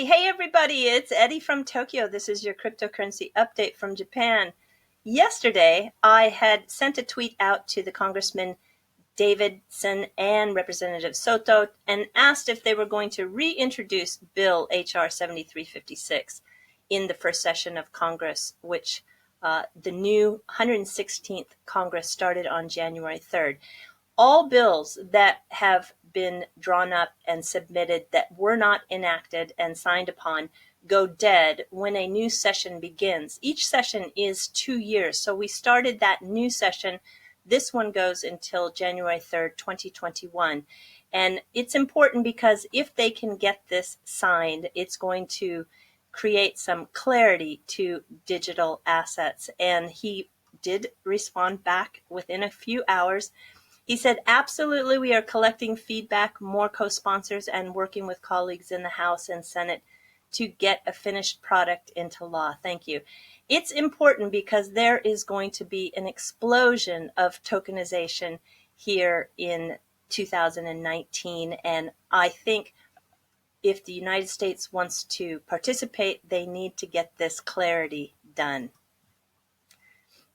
Hey, everybody, it's Eddie from Tokyo. This is your cryptocurrency update from Japan. Yesterday, I had sent a tweet out to the Congressman Davidson and Representative Soto and asked if they were going to reintroduce Bill H.R. 7356 in the first session of Congress, which the new 116th Congress started on January 3rd. All bills that have been drawn up and submitted that were not enacted and signed upon go dead when a new session begins. Each session is 2 years, so we started that new session. This one goes until January 3rd, 2021. And it's important because if they can get this signed, it's going to create some clarity to digital assets. And he did respond back within a few hours. He said, absolutely, we are collecting feedback, more co-sponsors, and working with colleagues in the House and Senate to get a finished product into law. Thank you. It's important because there is going to be an explosion of tokenization here in 2019. And I think if the United States wants to participate, they need to get this clarity done.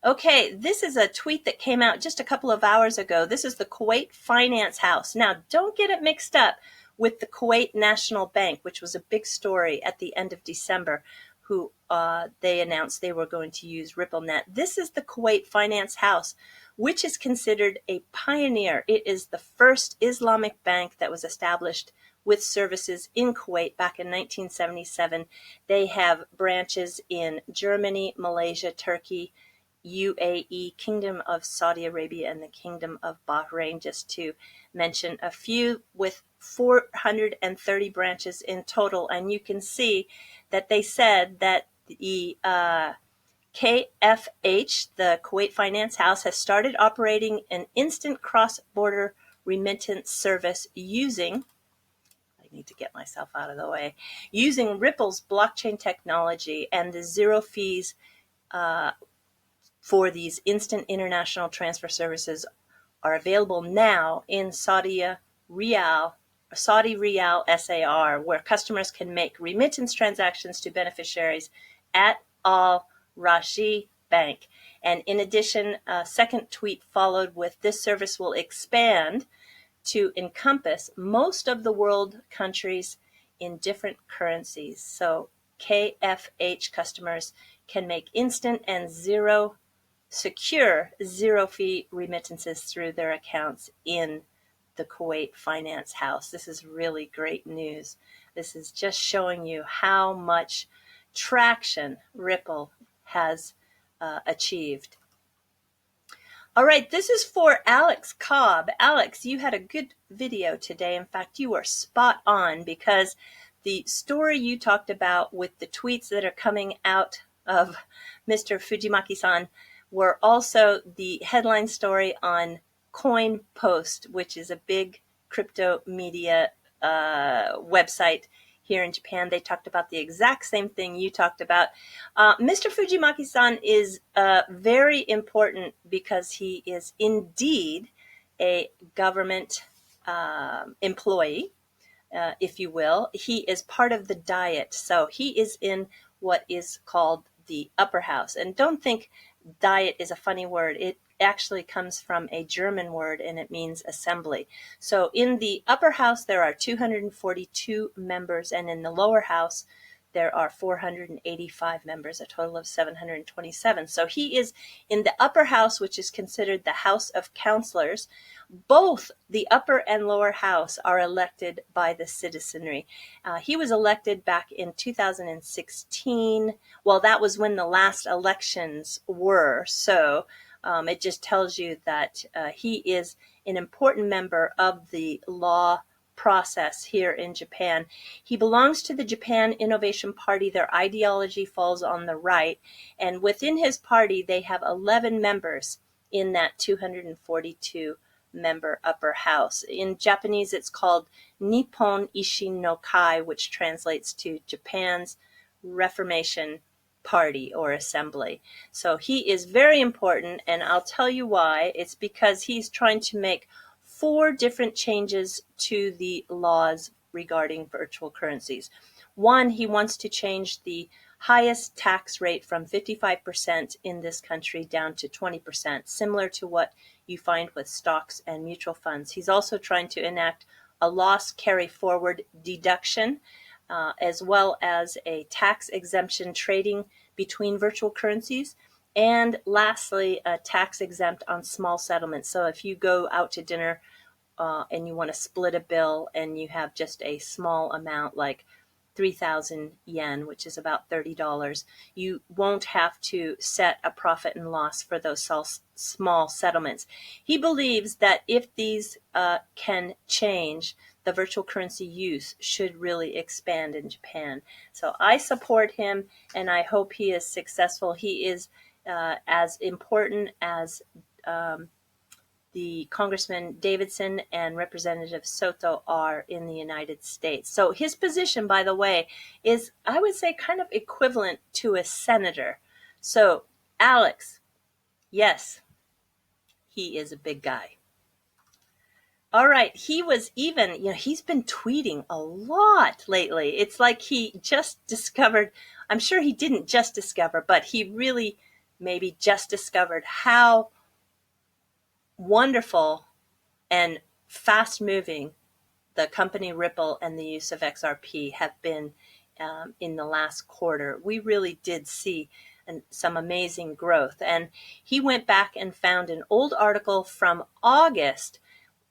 Okay, this is a tweet that came out just a couple of hours ago. This is the Kuwait Finance House. Now, don't get it mixed up with the Kuwait National Bank, which was a big story at the end of December, who they announced they were going to use Ripplenet. This is the Kuwait Finance House, which is considered a pioneer. It is the first Islamic bank that was established with services in Kuwait back in 1977. They have branches in Germany, Malaysia, Turkey, UAE, Kingdom of Saudi Arabia, and the Kingdom of Bahrain, just to mention a few, with 430 branches in total. And you can see that they said that the KFH, the Kuwait Finance House, has started operating an instant cross-border remittance service using, I need to get myself out of the way, using Ripple's blockchain technology, and the zero fees for these instant international transfer services are available now in Saudi Riyal SAR, where customers can make remittance transactions to beneficiaries at Al Rajhi Bank. And in addition, a second tweet followed with, this service will expand to encompass most of the world countries in different currencies. So KFH customers can make instant and secure zero-fee remittances through their accounts in the Kuwait Finance House. This is really great news. This is just showing you how much traction Ripple has achieved. All right, this is for Alex Cobb. Alex, you had a good video today. In fact, you were spot on, because the story you talked about with the tweets that are coming out of Mr. Fujimaki-san were also the headline story on Coin Post, which is a big crypto media website here in Japan. They talked about the exact same thing you talked about. Mr. Fujimaki-san is very important because he is indeed a government employee, if you will. He is part of the Diet, so he is in what is called the upper house. And don't think Diet is a funny word. It actually comes from a German word, and it means assembly. So in the upper house, there are 242 members, and in the lower house, there are 485 members, a total of 727. So he is in the upper house, which is considered the House of Counselors. Both the upper and lower house are elected by the citizenry. He was elected back in 2016. Well, that was when the last elections were. So it just tells you that he is an important member of the law process here in Japan. He belongs to the Japan Innovation Party. Their ideology falls on the right. And within his party, they have 11 members in that 242 member upper house. In Japanese, it's called Nippon Ishin no Kai, which translates to Japan's Reformation Party or Assembly. So he is very important, and I'll tell you why. It's because he's trying to make 4 different changes to the laws regarding virtual currencies. One, he wants to change the highest tax rate from 55% in this country down to 20%, similar to what you find with stocks and mutual funds. He's also trying to enact a loss carry forward deduction, as well as a tax exemption trading between virtual currencies. And lastly, a tax exempt on small settlements. So if you go out to dinner and you want to split a bill and you have just a small amount like 3,000 yen, which is about $30, you won't have to set a profit and loss for those small settlements. He believes that if these can change, the virtual currency use should really expand in Japan. So I support him, and I hope he is successful. He is as important as the Congressman Davidson and Representative Soto are in the United States. So his position, by the way, is, I would say, kind of equivalent to a senator. So, Alex, yes, he is a big guy. All right, he was even, he's been tweeting a lot lately. It's like he just discovered, I'm sure he didn't just discover, but he really maybe just discovered how wonderful and fast-moving the company Ripple and the use of XRP have been in the last quarter. We really did see some amazing growth. And he went back and found an old article from August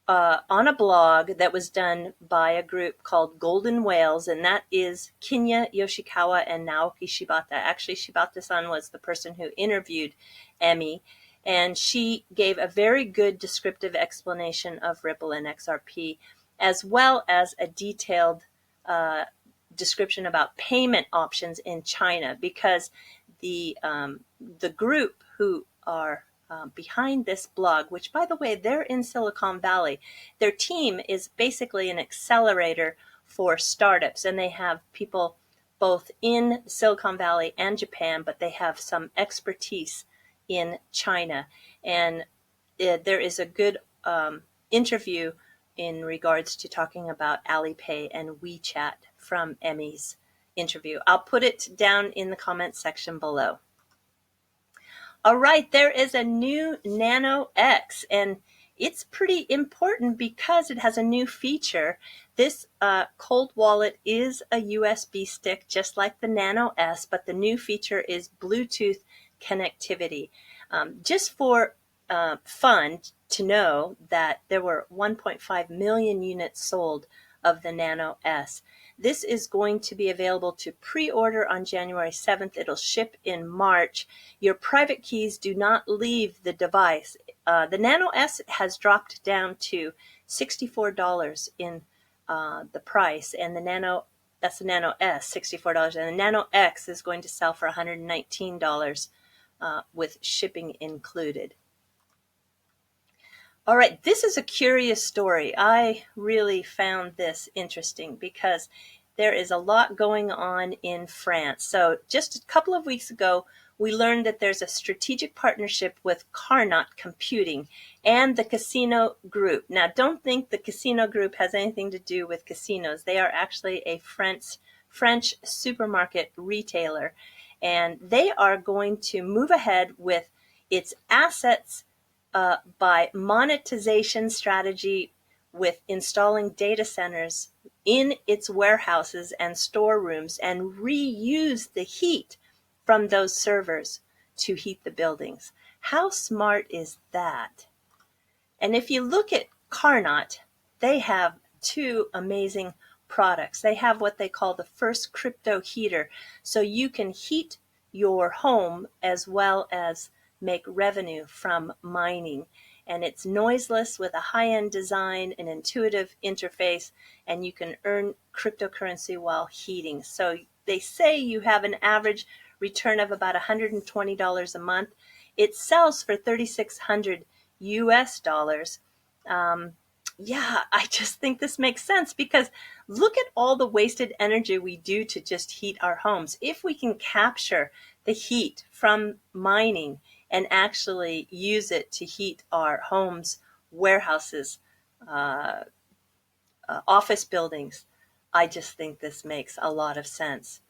on a blog that was done by a group called Golden Whales, and that is Emi Yoshikawa and Naoki Shibata. Actually, Shibata-san was the person who interviewed Emi, and she gave a very good descriptive explanation of Ripple and XRP, as well as a detailed description about payment options in China, because the group who are behind this blog, which, by the way, they're in Silicon Valley. Their team is basically an accelerator for startups, and they have people both in Silicon Valley and Japan, but they have some expertise in China. And there is a good interview in regards to talking about Alipay and WeChat from Emi's interview. I'll put it down in the comments section below. All right, there is a new Nano X, and it's pretty important because it has a new feature. This cold wallet is a USB stick, just like the Nano S, but the new feature is Bluetooth connectivity. Just for fun to know that there were 1.5 million units sold of the Nano S. This is going to be available to pre-order on January 7th. It'll ship in March. Your private keys do not leave the device. The Nano S has dropped down to $64 in the price, and that's the Nano S, $64, and the Nano X is going to sell for $119 with shipping included. All right, this is a curious story. I really found this interesting because there is a lot going on in France. So just a couple of weeks ago, we learned that there's a strategic partnership with Qarnot Computing and the Casino Group. Now, don't think the Casino Group has anything to do with casinos. They are actually a French supermarket retailer, and they are going to move ahead with its assets by monetization strategy with installing data centers in its warehouses and storerooms and reuse the heat from those servers to heat the buildings. How smart is that? And if you look at Qarnot, they have two amazing products. They have what they call the first crypto heater, so you can heat your home as well as make revenue from mining. And it's noiseless with a high-end design, an intuitive interface, and you can earn cryptocurrency while heating. So they say you have an average return of about $120 a month. It sells for $3,600 US. Yeah, I just think this makes sense because look at all the wasted energy we do to just heat our homes. If we can capture the heat from mining and actually use it to heat our homes, warehouses, office buildings, I just think this makes a lot of sense.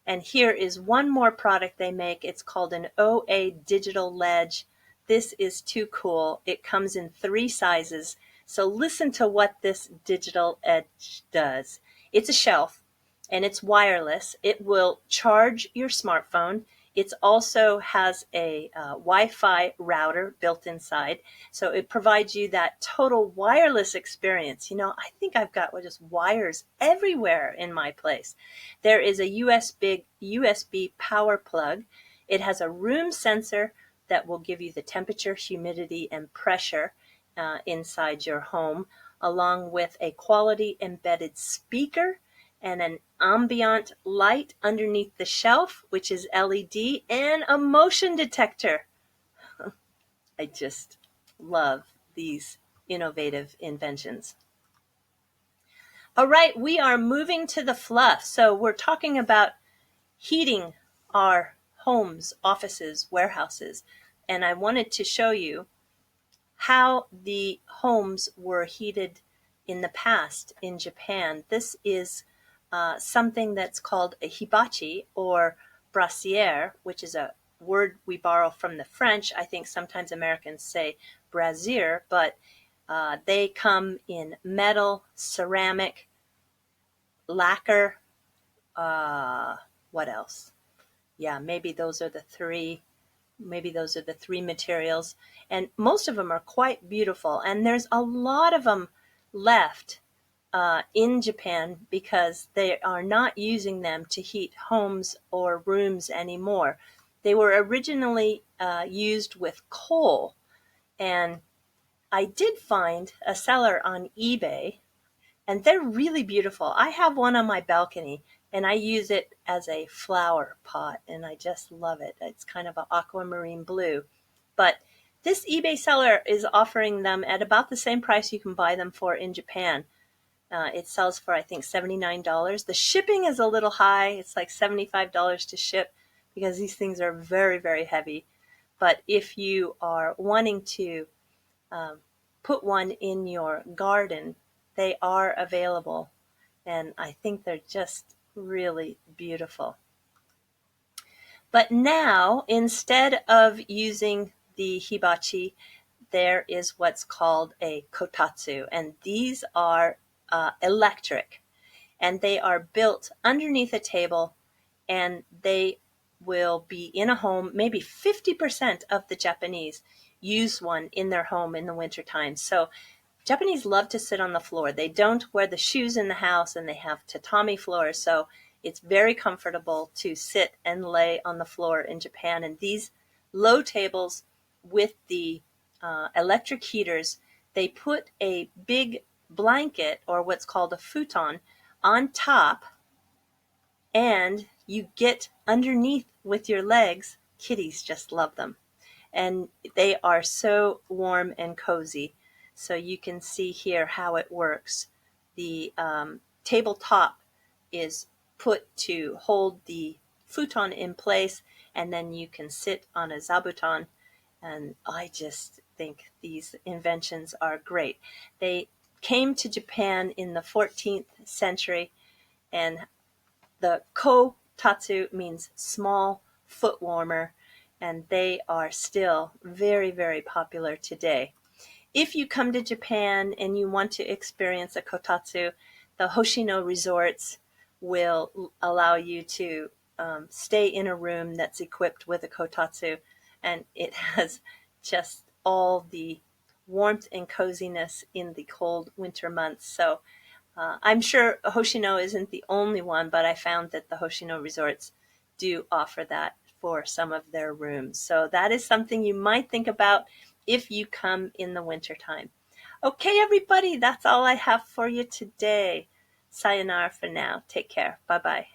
And here is one more product they make. It's called an OA Digital Ledge. This is too cool. It comes in 3 sizes. So listen to what this digital edge does. It's a shelf and it's wireless. It will charge your smartphone. It also has a Wi-Fi router built inside. So it provides you that total wireless experience. You know, I think I've got just wires everywhere in my place. There is a USB power plug. It has a room sensor that will give you the temperature, humidity, and pressure inside your home, along with a quality embedded speaker and an ambient light underneath the shelf, which is LED, and a motion detector. I just love these innovative inventions. All right, we are moving to the fluff. So we're talking about heating our homes, offices, warehouses. And I wanted to show you how the homes were heated in the past in Japan. This is something that's called a hibachi or brassiere, which is a word we borrow from the French. I think sometimes Americans say brazier, but they come in metal, ceramic, lacquer, what else? Yeah, maybe those are the three materials, and most of them are quite beautiful, and there's a lot of them left in Japan because they are not using them to heat homes or rooms anymore. They were originally used with coal, and I did find a seller on eBay, and they're really beautiful. I have one on my balcony, and I use it as a flower pot, and I just love it. It's kind of an aquamarine blue. But this eBay seller is offering them at about the same price you can buy them for in Japan. It sells for, I think, $79. The shipping is a little high. It's like $75 to ship because these things are very, very heavy. But if you are wanting to put one in your garden, they are available. And I think they're just really beautiful. But now, instead of using the hibachi, there is what's called a kotatsu. And these are electric. And they are built underneath a table, and they will be in a home. Maybe 50% of the Japanese use one in their home in the wintertime. So Japanese love to sit on the floor. They don't wear the shoes in the house, and they have tatami floors. So it's very comfortable to sit and lay on the floor in Japan. And these low tables with the electric heaters, they put a big blanket, or what's called a futon, on top, and you get underneath with your legs. Kitties just love them. And they are so warm and cozy. So you can see here how it works. The tabletop is put to hold the futon in place, and then you can sit on a zabuton. And I just think these inventions are great. They came to Japan in the 14th century, and the kotatsu means small foot warmer, and they are still very, very popular today. If you come to Japan and you want to experience a kotatsu, the Hoshino Resorts will allow you to stay in a room that's equipped with a kotatsu, and it has just all the warmth and coziness in the cold winter months. So I'm sure Hoshino isn't the only one, but I found that the Hoshino Resorts do offer that for some of their rooms. So that is something you might think about if you come in the wintertime. Okay, everybody, that's all I have for you today. Sayonara for now. Take care. Bye-bye.